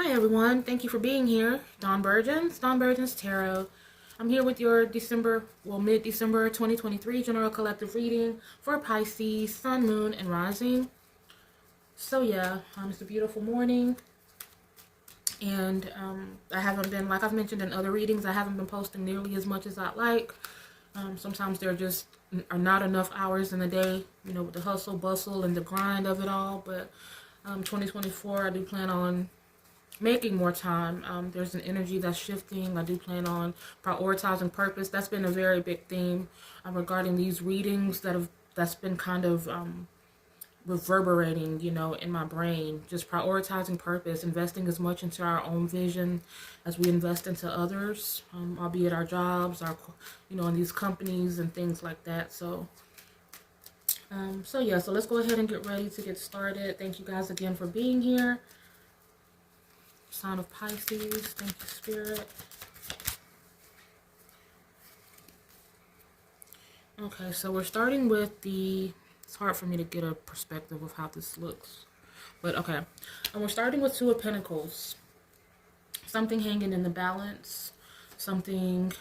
Hi everyone, thank you for being here. Dawn Burgeon's Tarot. I'm here with your mid-December 2023 general collective reading for Pisces, Sun, Moon, and Rising. So yeah, it's a beautiful morning, and I haven't been, like I've mentioned in other readings, I haven't been posting nearly as much as I'd like. Sometimes there just are not enough hours in the day, with the hustle, bustle, and the grind of it all, but 2024, I do plan on making more time. There's an energy that's shifting. I do plan on prioritizing purpose. That's been a very big theme regarding these readings that's been kind of reverberating, in my brain. Just prioritizing purpose, investing as much into our own vision as we invest into others, albeit our jobs, in these companies and things like that. So yeah, so let's go ahead and get ready to get started. Thank you guys again for being here. Sign of Pisces, thank you, Spirit. Okay, so we're starting with it's hard for me to get a perspective of how this looks. But okay, and we're starting with Two of Pentacles. Something hanging in the balance. Something,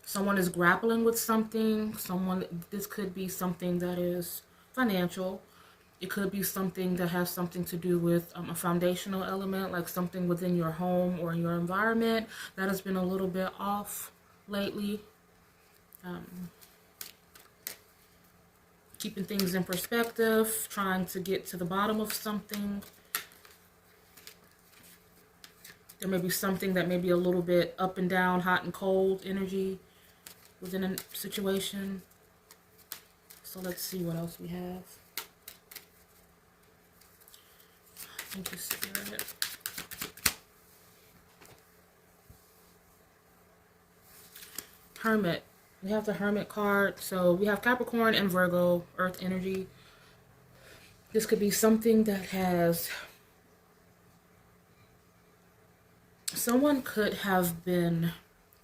someone is grappling with something. This could be something that is financial. It could be something that has something to do with a foundational element, like something within your home or in your environment that has been a little bit off lately. Keeping things in perspective, trying to get to the bottom of something. There may be something that may be a little bit up and down, hot and cold energy within a situation. So let's see what else we have. Thank you, Spirit. Hermit. We have the Hermit card. So we have Capricorn and Virgo, Earth energy. This could be something that has... Someone could have been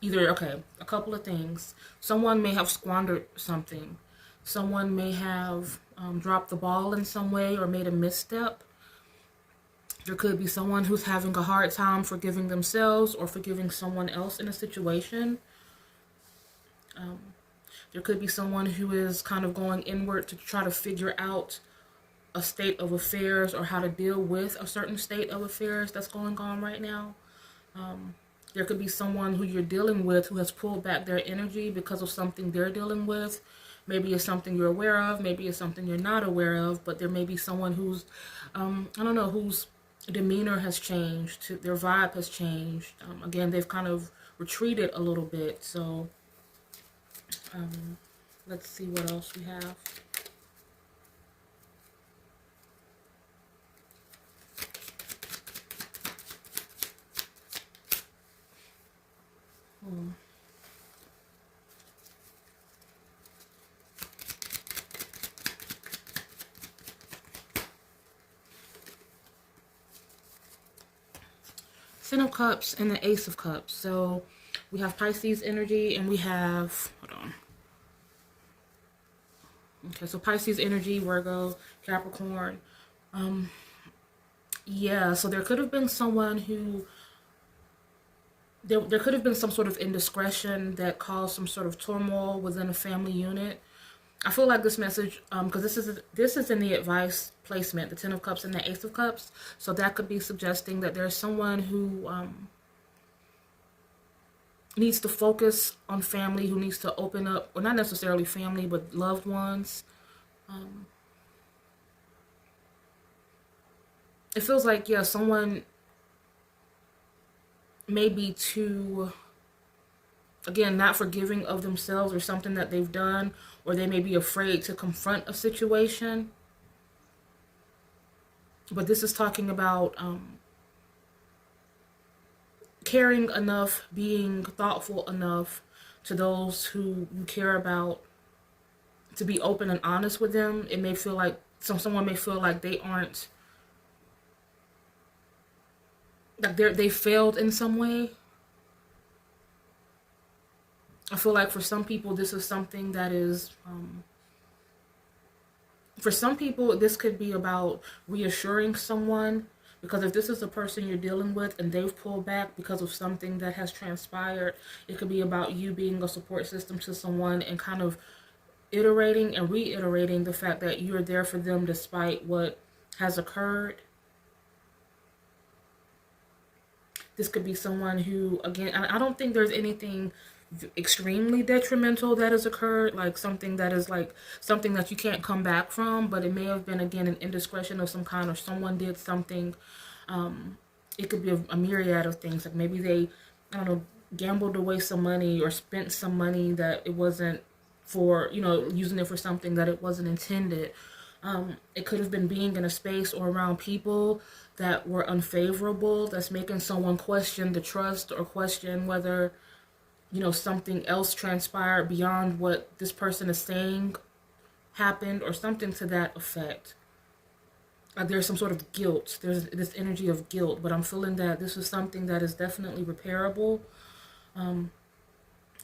either, a couple of things. Someone may have squandered something. Someone may have dropped the ball in some way or made a misstep. There could be someone who's having a hard time forgiving themselves or forgiving someone else in a situation. There could be someone who is kind of going inward to try to figure out a state of affairs or how to deal with a certain state of affairs that's going on right now. There could be someone who you're dealing with who has pulled back their energy because of something they're dealing with. Maybe it's something you're aware of. Maybe it's something you're not aware of. But there may be someone who's, whose demeanor has changed, their vibe has changed. Again, they've kind of retreated a little bit. So let's see what else we have. Ten of Cups and the Ace of Cups. So we have Pisces energy and we have, hold on. Okay, so Pisces energy, Virgo, Capricorn. Yeah, so there could have been someone who, there could have been some sort of indiscretion that caused some sort of turmoil within a family unit. I feel like this message, because this is in the advice placement, the Ten of Cups and the Ace of Cups. So that could be suggesting that there's someone who needs to focus on family, who needs to open up, or not necessarily family, but loved ones. It feels like, yeah, someone may be too, again, not forgiving of themselves or something that they've done, or they may be afraid to confront a situation. But this is talking about caring enough, being thoughtful enough to those who you care about to be open and honest with them. It may feel like someone may feel like they aren't, like they failed in some way. I feel like for some people this is something that is for some people this could be about reassuring someone, Because if this is the person you're dealing with and they've pulled back because of something that has transpired, it could be about you being a support system to someone and kind of iterating and reiterating the fact that you're there for them despite what has occurred. This could be someone who, again, I don't think there's anything extremely detrimental that has occurred, like something that is like something that you can't come back from, but it may have been, again, an indiscretion of some kind, or someone did something. It could be a myriad of things, like maybe they, I don't know, gambled away some money or spent some money that it wasn't for, you know, using it for something that it wasn't intended. It could have been being in a space or around people that were unfavorable, that's making someone question the trust or question whether, you know, something else transpired beyond what this person is saying happened, or something to that effect. There's some sort of guilt. There's this energy of guilt, but I'm feeling that this is something that is definitely repairable.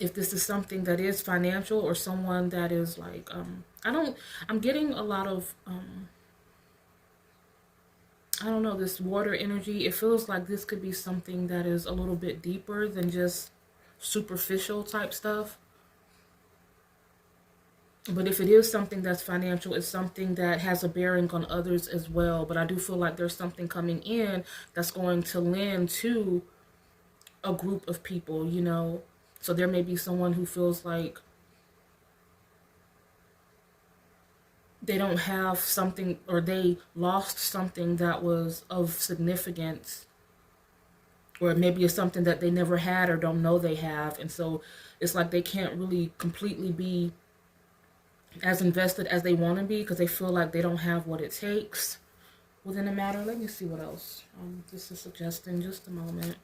If this is something that is financial, or someone that is like, I'm getting a lot of, I don't know, this water energy. It feels like this could be something that is a little bit deeper than just superficial type stuff. But if it is something that's financial, it's something that has a bearing on others as well. But I do feel like there's something coming in that's going to lend to a group of people, you know. So there may be someone who feels like they don't have something, or they lost something that was of significance, or maybe it's something that they never had or don't know they have. And so it's like they can't really completely be as invested as they want to be because they feel like they don't have what it takes within a matter. Let me see what else this is suggesting. Just a moment.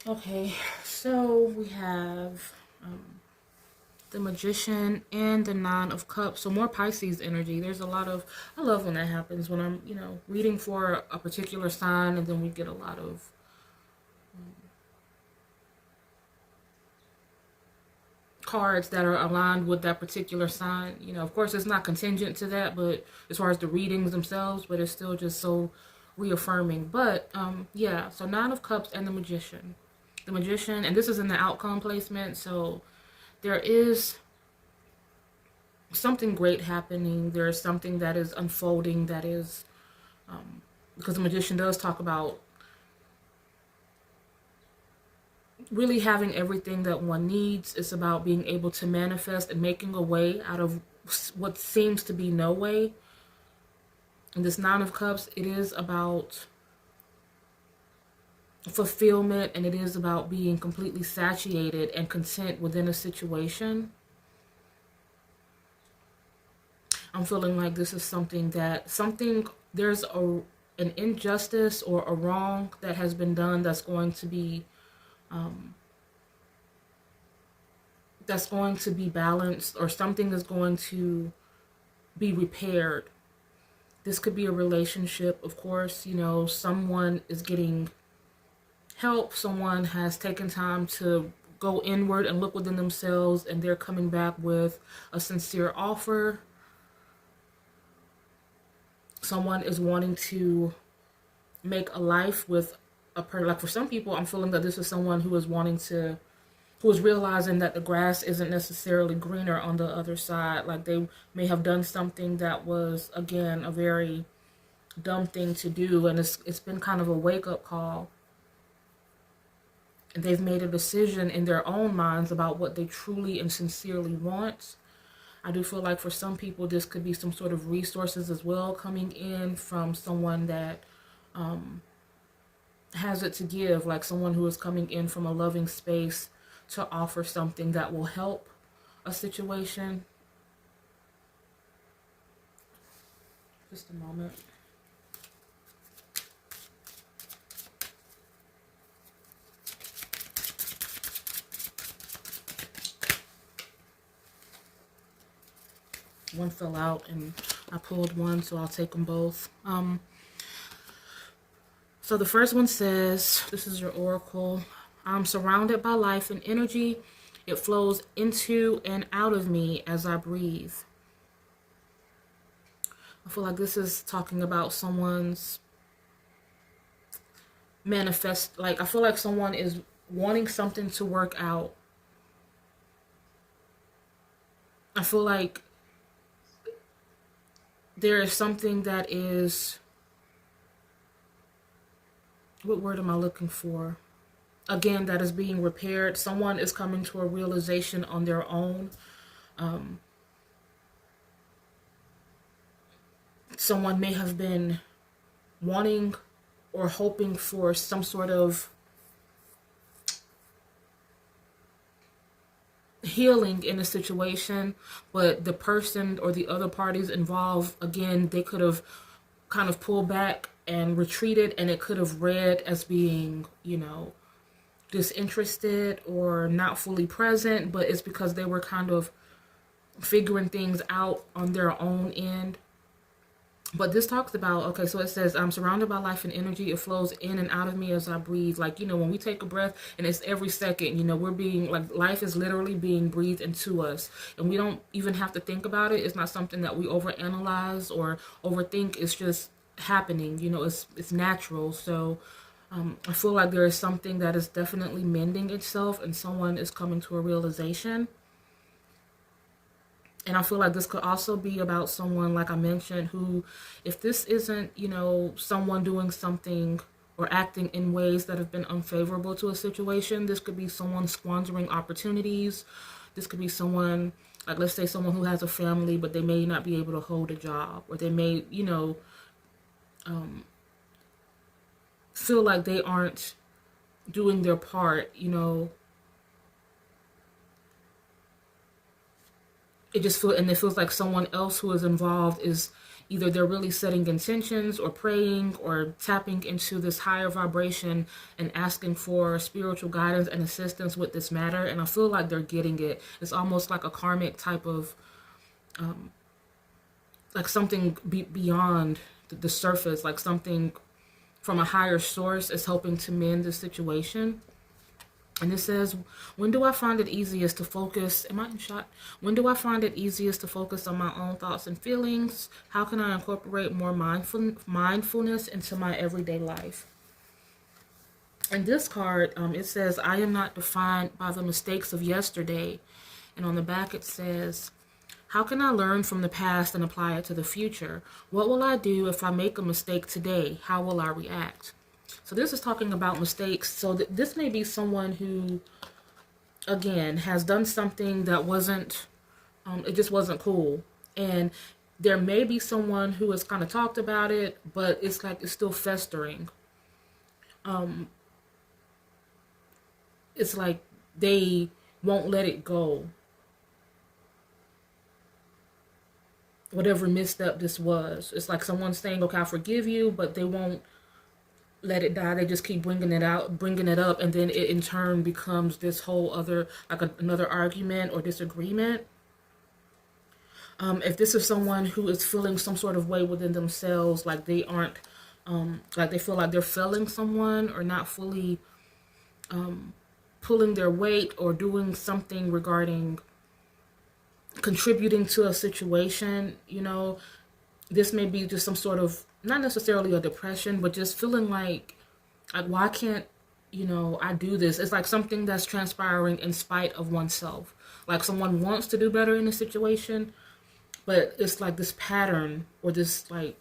Okay, so we have the Magician and the Nine of Cups. So more Pisces energy. There's a lot of, I love when that happens, when I'm, you know, reading for a particular sign and then we get a lot of cards that are aligned with that particular sign. You know, of course it's not contingent to that, but as far as the readings themselves, but it's still just so reaffirming. But yeah, so Nine of Cups and the Magician. The Magician, and this is in the outcome placement, so there is something great happening. There is something that is unfolding, that is, because the Magician does talk about really having everything that one needs. It's about being able to manifest and making a way out of what seems to be no way. And this Nine of Cups, it is about fulfillment, and it is about being completely satiated and content within a situation. I'm feeling like this is something that, there's an injustice or a wrong that has been done that's going to be balanced, or something is going to be repaired. This could be a relationship, of course, you know, someone is getting help, someone has taken time to go inward and look within themselves, and they're coming back with a sincere offer. Someone is wanting to make a life with like for some people, I'm feeling that this is someone who is realizing that the grass isn't necessarily greener on the other side. Like they may have done something that was, again, a very dumb thing to do, and it's been kind of a wake-up call. And they've made a decision in their own minds about what they truly and sincerely want. I do feel like for some people this could be some sort of resources as well coming in from someone that has it to give, like someone who is coming in from a loving space to offer something that will help a situation. Just a moment. one fell out and I pulled one, so I'll take them both. So the first one says, this is your oracle. I'm surrounded by life and energy. It flows into and out of me as I breathe. I feel like this is talking about someone's manifest. Like, I feel like someone is wanting something to work out. I feel like there is something that is, what word am I looking for? Again, that is being repaired. Someone is coming to a realization on their own. Someone may have been wanting or hoping for some sort of healing in a situation, but the person or the other parties involved, again, they could have kind of pulled back and retreated, and it could have read as being, you know, disinterested or not fully present, but it's because they were kind of figuring things out on their own end. But this talks about, okay, so it says, I'm surrounded by life and energy. It flows in and out of me as I breathe. Like, you know, when we take a breath, and it's every second, you know, we're being, like, life is literally being breathed into us. And we don't even have to think about it. It's not something that we overanalyze or overthink. It's just happening. You know, it's natural. So I feel like there is something that is definitely mending itself, and someone is coming to a realization. And I feel like this could also be about someone, like I mentioned, who, if this isn't, you know, someone doing something or acting in ways that have been unfavorable to a situation, this could be someone squandering opportunities. This could be someone, like, let's say someone who has a family, but they may not be able to hold a job, or they may, you know, feel like they aren't doing their part, you know. It feels like someone else who is involved is either they're really setting intentions or praying or tapping into this higher vibration and asking for spiritual guidance and assistance with this matter. And I feel like they're getting it. It's almost like a karmic type of, like something beyond the surface, like something from a higher source is helping to mend the situation. And it says, when do I find it easiest to focus? Am I in shot? When do I find it easiest to focus on my own thoughts and feelings? How can I incorporate more mindfulness into my everyday life? And this card, it says, I am not defined by the mistakes of yesterday. And on the back it says, how can I learn from the past and apply it to the future? What will I do if I make a mistake today? How will I react? So this is talking about mistakes. So this may be someone who, again, has done something that wasn't, it just wasn't cool. And there may be someone who has kind of talked about it, but it's like it's still festering. It's like they won't let it go. Whatever misstep this was. It's like someone's saying, okay, I forgive you, but they won't let it die. They just keep bringing it up, and then it in turn becomes this whole other, like another argument or disagreement. If this is someone who is feeling some sort of way within themselves, like they aren't, like they feel like they're failing someone or not fully pulling their weight or doing something regarding contributing to a situation, you know, this may be just some sort of, not necessarily a depression, but just feeling like why can't, you know, I do this? It's like something that's transpiring in spite of oneself. Like someone wants to do better in a situation, but it's like this pattern or this like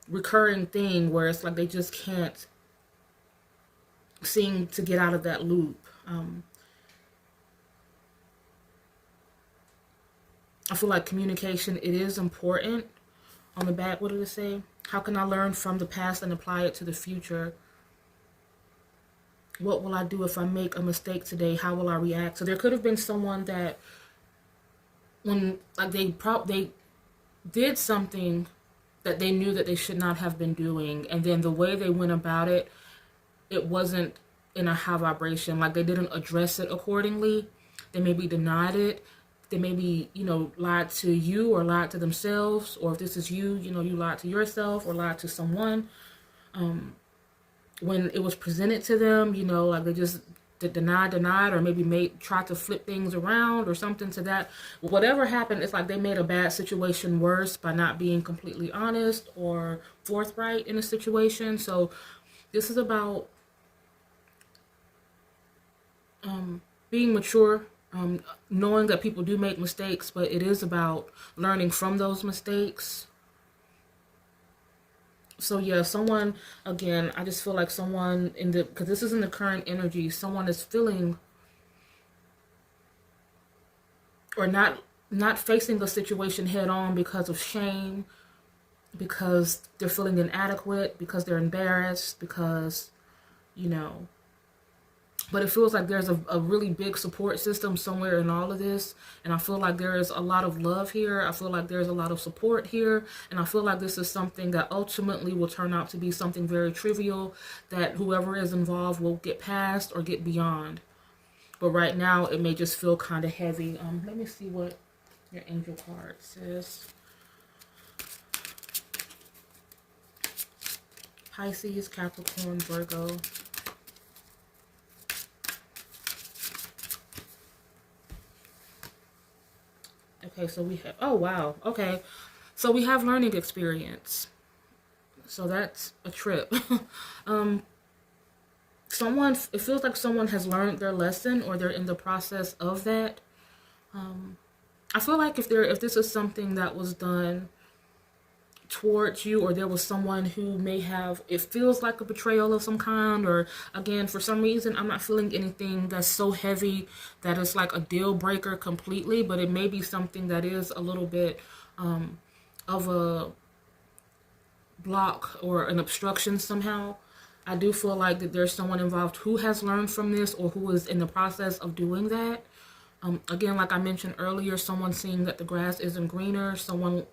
recurring thing where it's like they just can't seem to get out of that loop. I feel like communication, it is important. On the back, what did it say? How can I learn from the past and apply it to the future? What will I do if I make a mistake today? How will I react? So there could have been someone that when like they did something that they knew that they should not have been doing, and then the way they went about it, it wasn't in a high vibration. Like they didn't address it accordingly. They maybe denied it. they maybe, you know, lied to you or lied to themselves, or if this is you, you know, you lied to yourself or lied to someone when it was presented to them, you know, like they just denied, or maybe tried to flip things around or something to that. Whatever happened, it's like they made a bad situation worse by not being completely honest or forthright in a situation. So this is about being mature, knowing that people do make mistakes, but it is about learning from those mistakes. So yeah, someone, again, I just feel like someone because this is in the current energy, someone is feeling or not facing a situation head on because of shame, because they're feeling inadequate, because they're embarrassed, because, you know, but it feels like there's a really big support system somewhere in all of this. And I feel like there is a lot of love here. I feel like there's a lot of support here. And I feel like this is something that ultimately will turn out to be something very trivial that whoever is involved will get past or get beyond. But right now, it may just feel kind of heavy. Let me see what your angel card says. Pisces, Capricorn, Virgo. Okay, so we have, oh wow, okay. So we have learning experience. So that's a trip. It feels like someone has learned their lesson or they're in the process of that. I feel like if this is something that was done towards you, or there was someone who may have, it feels like a betrayal of some kind, or again, for some reason, I'm not feeling anything that's so heavy that it's like a deal breaker completely, but it may be something that is a little bit of a block or an obstruction somehow. I do feel like that there's someone involved who has learned from this or who is in the process of doing that. Again, like I mentioned earlier, someone seeing that the grass isn't greener, someone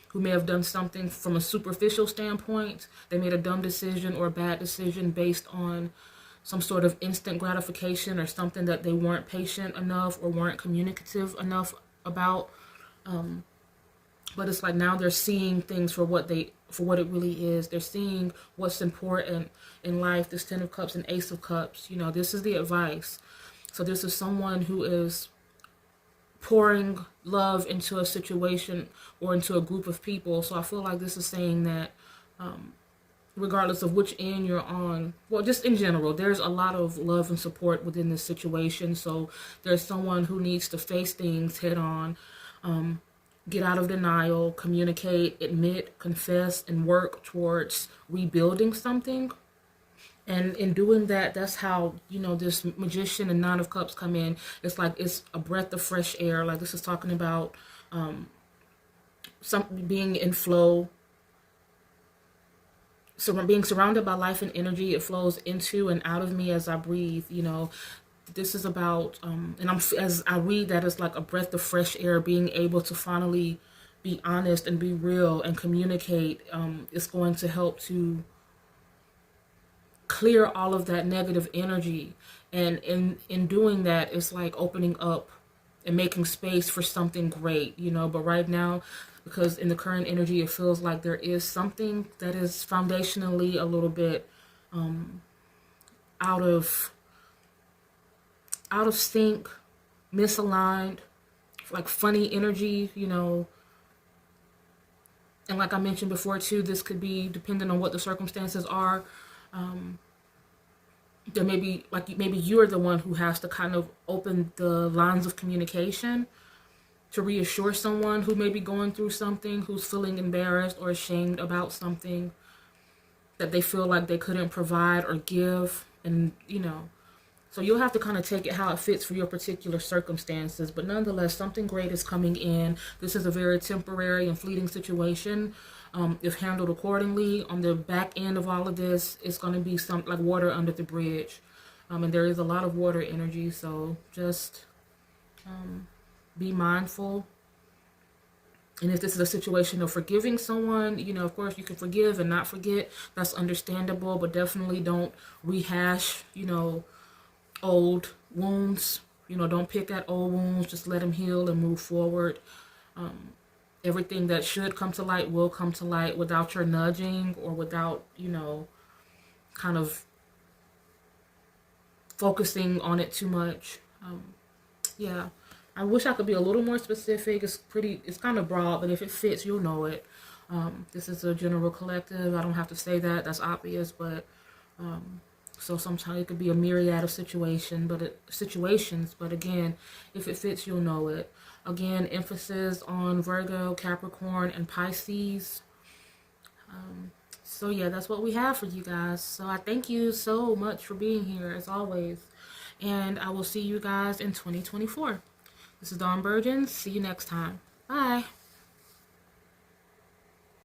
who may have done something from a superficial standpoint. They made a dumb decision or a bad decision based on some sort of instant gratification or something that they weren't patient enough or weren't communicative enough about. But it's like now they're seeing things for what it really is. They're seeing what's important in life. This 10 of Cups and Ace of Cups. You know, this is the advice. So this is someone who is pouring love into a situation or into a group of people. So I feel like this is saying that regardless of which end you're on, well, just in general, there's a lot of love and support within this situation. So there's someone who needs to face things head on, get out of denial, communicate, admit, confess, and work towards rebuilding something. And in doing that, that's how, you know, this Magician and Nine of Cups come in. It's like it's a breath of fresh air. Like this is talking about something being in flow. So being surrounded by life and energy, it flows into and out of me as I breathe. You know, this is about, as I read that, it's like a breath of fresh air, being able to finally be honest and be real and communicate. It's going to help to clear all of that negative energy, and in doing that, it's like opening up and making space for something great, you know. But right now, because in the current energy, it feels like there is something that is foundationally a little bit out of sync, misaligned, like funny energy, you know. And like I mentioned before too, this could be depending on what the circumstances are. There may be, like, maybe you're the one who has to kind of open the lines of communication to reassure someone who may be going through something, who's feeling embarrassed or ashamed about something that they feel like they couldn't provide or give. And, you know, so you'll have to kind of take it how it fits for your particular circumstances. But nonetheless, something great is coming in. This is a very temporary and fleeting situation. If handled accordingly, on the back end of all of this, it's going to be some like water under the bridge. And there is a lot of water energy, so just be mindful. And if this is a situation of forgiving someone, you know, of course you can forgive and not forget. That's understandable, but definitely don't rehash, you know, old wounds. You know, don't pick at old wounds. Just let them heal and move forward. Everything that should come to light will come to light without your nudging or without, you know, kind of focusing on it too much. Yeah, I wish I could be a little more specific. It's kind of broad, but if it fits, you'll know it. This is a general collective. I don't have to say that. That's obvious, but so sometimes it could be a myriad of situations. But again, if it fits, you'll know it. Again, emphasis on Virgo, Capricorn, and Pisces. So yeah, that's what we have for you guys. So I thank you so much for being here as always. And I will see you guys in 2024. This is Dawn Burgess. See you next time. Bye.